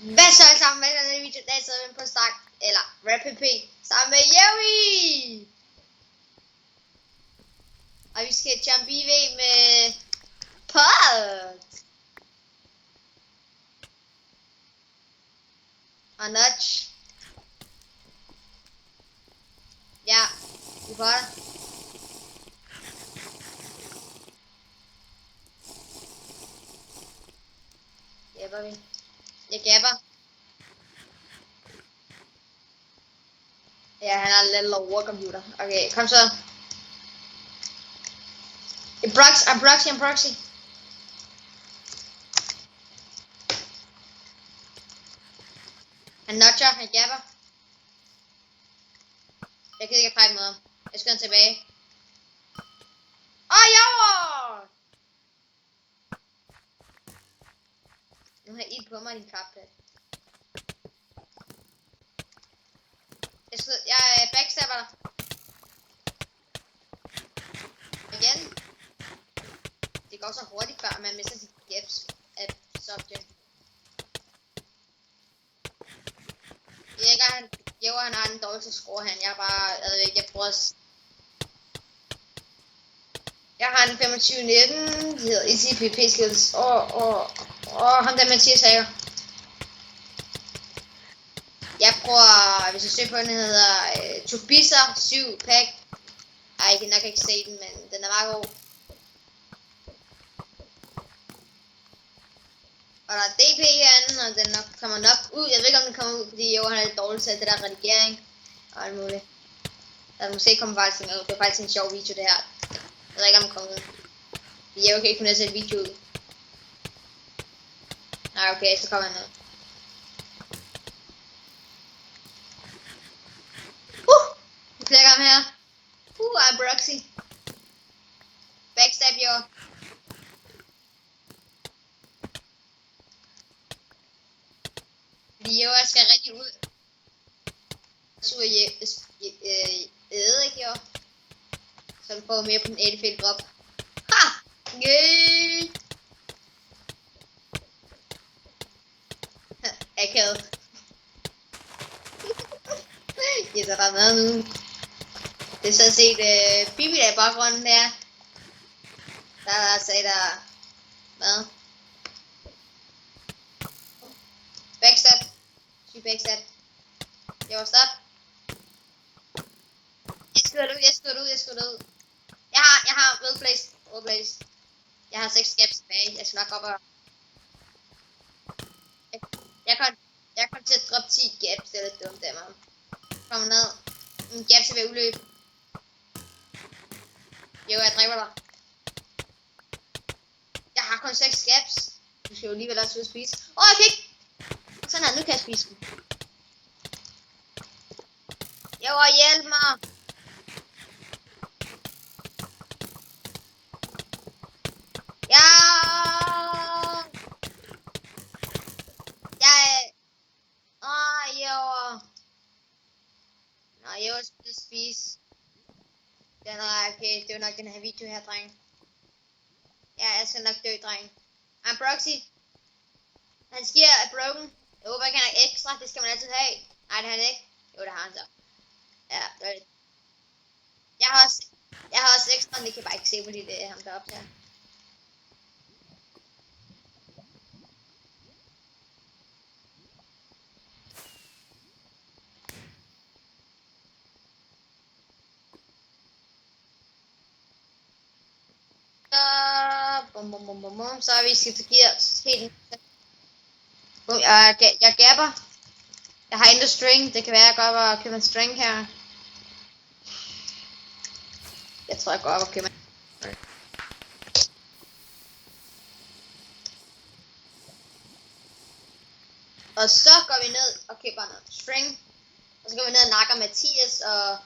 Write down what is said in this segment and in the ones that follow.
Hvad så alle sammen med den video? I dag sidder vi på Stark, eller RapPP, sammen med Jerry! Og vi skal jump IV med Pod! Og Nudge. Ja, vi får det. Gabber vi. Jeg gabber. Ja, han har en lille overcomputer. Okay, kom så. En proxy. Han nudger, han gabber. Jeg kan ikke fight med ham. Jeg skal tilbage. Jo! Nu har jeg ild på mig, din kappet. Jeg backstabber dig. Igen. Det går så hurtigt, før man mister sit gaps af subject. Han har den dårligste score, jeg prøver at... Jeg har en 25-19, det hedder ECPP skills, ham der Mathias Hager. Jeg prøver, hvis jeg søger på den, hedder Tubisser 7 pack. Ej, jeg kan nok ikke se den, men den er meget god. Og der er DP herinde, og den kommer nok ud. Jeg ved ikke om den kommer ud, fordi han er lidt dårligt til det der redigering og alt muligt. Der måske kommer faktisk noget. Det er faktisk en sjov video det her. Jeg ved ikke om den kommer ud. Jeg kan ikke kunne sætte video ud. Nej, okay, så kommer han ud. Vi klikker ham her. I'm Broxy. Backstab jo. Fordi jeg skal rigtig ud. Så jeg æde ikke jo. Så den får mere på den ædefælde drop. Ha! Yay! Akavet. Jeg så der er mad nu. Det er sådan set Bibi der i baggrunden der. Der sagde der mad. Backstab. Syg backstab. Jeg var stop. Jeg skyder ud. Jeg har overblaze. Jeg har 6 gaps tilbage. Jeg skal nok op og... Jeg kom til at droppe 10 gaps. Det er lidt dumt af mig. Kom ned. Min gaps er ved udløb. Jo, jeg dræber dig. Jeg har kun 6 gaps. Du skal jo alligevel også ud at spise. Jeg kan ikke. Sådan her, nu kan jeg spise dem. Hjælp mig. Jeg var skulle spise. Den er okay, det er nok den her video her, dreng. Ja, jeg skal nok dø, dreng. I'm Proxy. Han skier er broken. Jeg håber ikke, han har ekstra. Det skal man altid have. Nej, det har han ikke. Jo, det har han så. Ja, det er det. Jeg har også ekstra, men det kan bare ikke se, fordi det er ham deroppe her. Så har vi skiftet gear helt. Jeg gabber. Jeg har endnu string. Det kan være, jeg går op og køber en string her. Jeg tror, jeg går op og køber en. Og så går vi ned og køber noget string. Og så går vi ned og nakker Mathias og...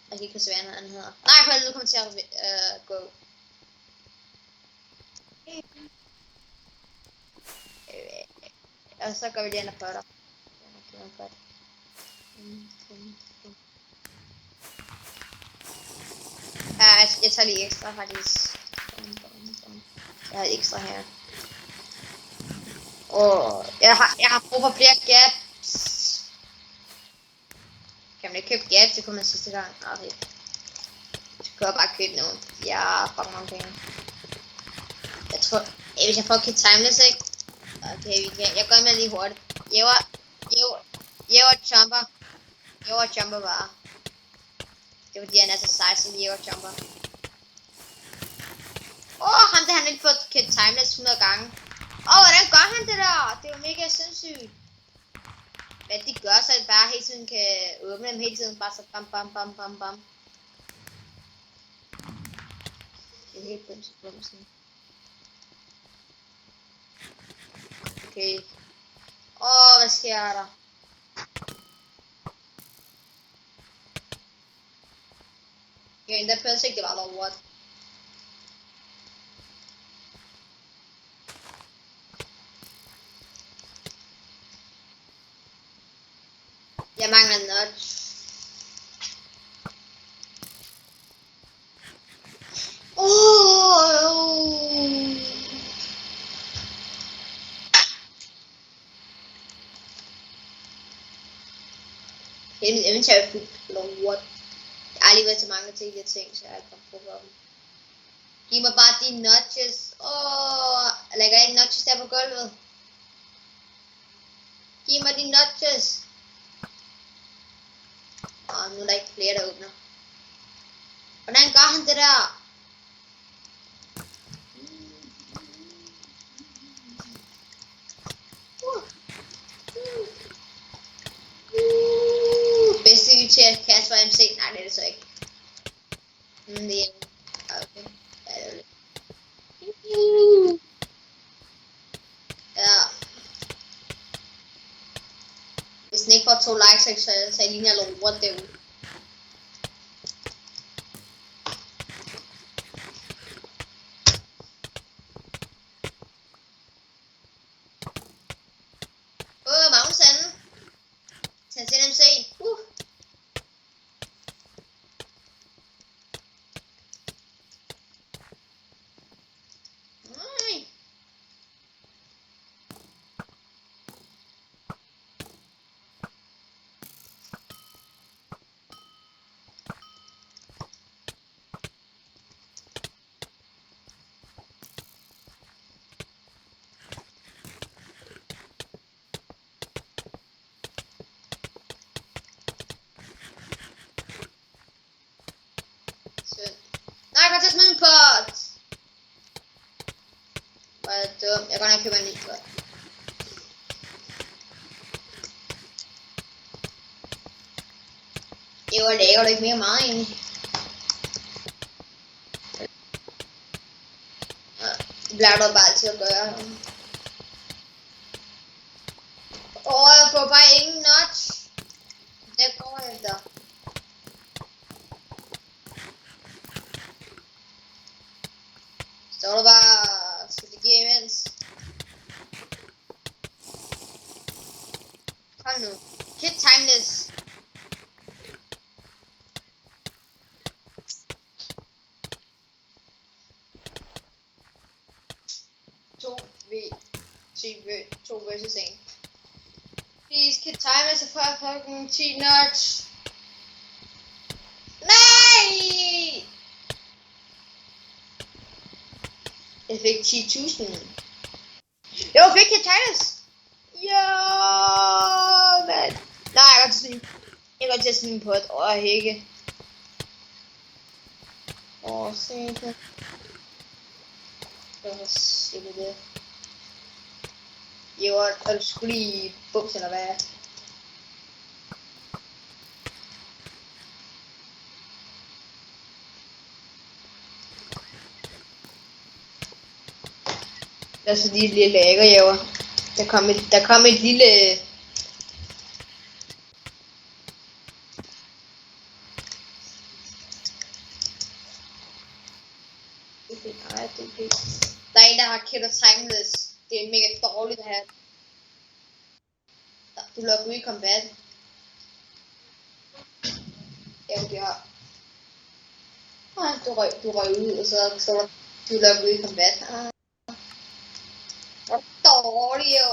Jeg kan ikke huske, hvad han hedder. Nej, jeg kommer til at gå. Og så går vi lige ind og potter. Jeg tager lige ekstra faktisk. Jeg har ekstra her. Jeg har brug for flere gaps. Kan man ikke købe gaps? Det kunne man sidste gang. Okay. Så kan jeg bare købe nogle. Ja, fuck mange penge. Jeg tror... hvis jeg får kit timeless, ikke? Okay, vi kan... Jeg gør med lige hurtigt. Jæver jumper bare. Det er fordi han er så sej, så jæver jumper. Ham der, han har ikke fået kit timeless 100 gange. Hvordan gør han det der? Det er jo mega sindssygt. Hvad de gør, så bare hele tiden kan åbne dem hele tiden. Bare så bam bam bam bam bam. Det er helt bumsen. Okay. Hvad sker der? Jeg endda pødte ikke, det var der what? Jeg mangler nudge. Det er mit inventory food, eller what? Jeg har lige været til mange til de ting, så jeg har ikke brug for dem. Giv mig bare de nudges. Lægger jeg ikke nudges der på gulvet? Giv mig de nudges. Nu er der ikke flere, der åbner. Hvordan gør han det der? Bedste til at kaste var MC. Nej, det er det så ikke. Det er... Okay. Ja, det er det. Ja. Hvis den ikke får 2 likes, så ligner jeg lort derude. Mange sande. Tag til MC. Nej, jeg kan tage smide min pot. Hvor er det dumt. Jeg kan godt købe en ny pot. Det var lækkert, ikke mere meget egentlig. Det bliver der bare altid at gøre. Jeg får bare ingen notch. Det går efter. Så er der bare strategi imens. Kom nu. Kit timeless. To versus 1. Please, kit timeless og får fucking 10 notch. Nej! Jeg fik 10.000. Jeg fik kit timeless. Ja, mand. Nej, jeg kan til sådan en pot. Hække. Se det. Se det. Jo, er du skulle lige buks eller hvad? Der er så lige et lille lagerjæver. Der kom et lille... Der er en, der har killer timeless. Det er mega dårligt her. Du logger ud i combat. Ja, det har. Du røg ud, og så står der, du logger ud i combat. Hvor dårligt, jo.